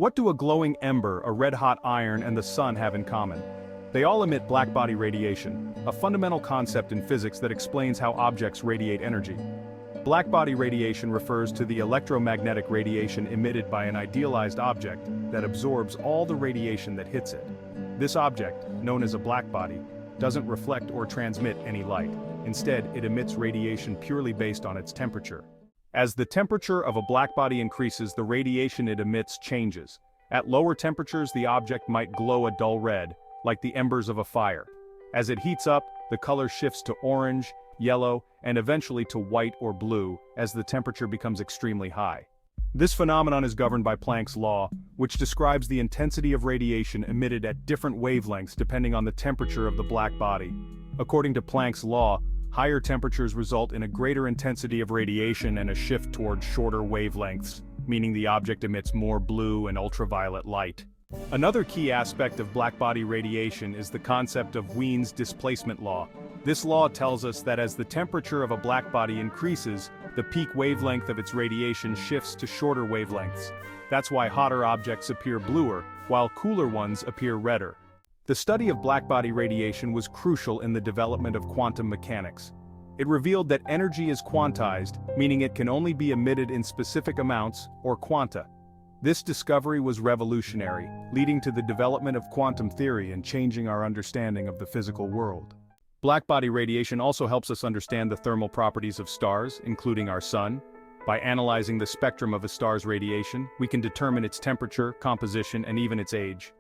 What do a glowing ember, a red-hot iron, and the sun have in common? They all emit blackbody radiation, a fundamental concept in physics that explains how objects radiate energy. Blackbody radiation refers to the electromagnetic radiation emitted by an idealized object that absorbs all the radiation that hits it. This object, known as a blackbody, doesn't reflect or transmit any light. Instead, it emits radiation purely based on its temperature. As the temperature of a blackbody increases, the radiation it emits changes. At lower temperatures, the object might glow a dull red, like the embers of a fire. As it heats up, the color shifts to orange, yellow, and eventually to white or blue as the temperature becomes extremely high. This phenomenon is governed by Planck's law, which describes the intensity of radiation emitted at different wavelengths depending on the temperature of the black body. According to Planck's law, higher temperatures result in a greater intensity of radiation and a shift toward shorter wavelengths, meaning the object emits more blue and ultraviolet light. Another key aspect of blackbody radiation is the concept of Wien's displacement law. This law tells us that as the temperature of a blackbody increases, the peak wavelength of its radiation shifts to shorter wavelengths. That's why hotter objects appear bluer, while cooler ones appear redder. The study of blackbody radiation was crucial in the development of quantum mechanics. It revealed that energy is quantized, meaning it can only be emitted in specific amounts, or quanta. This discovery was revolutionary, leading to the development of quantum theory and changing our understanding of the physical world. Blackbody radiation also helps us understand the thermal properties of stars, including our sun. By analyzing the spectrum of a star's radiation, we can determine its temperature, composition, and even its age.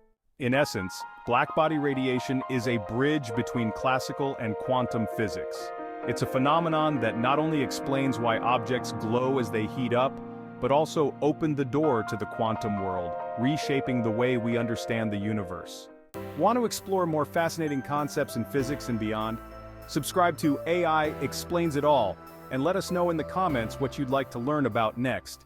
In essence, blackbody radiation is a bridge between classical and quantum physics. It's a phenomenon that not only explains why objects glow as they heat up, but also opened the door to the quantum world, reshaping the way we understand the universe. Want to explore more fascinating concepts in physics and beyond? Subscribe to AI Explains It All, and let us know in the comments what you'd like to learn about next.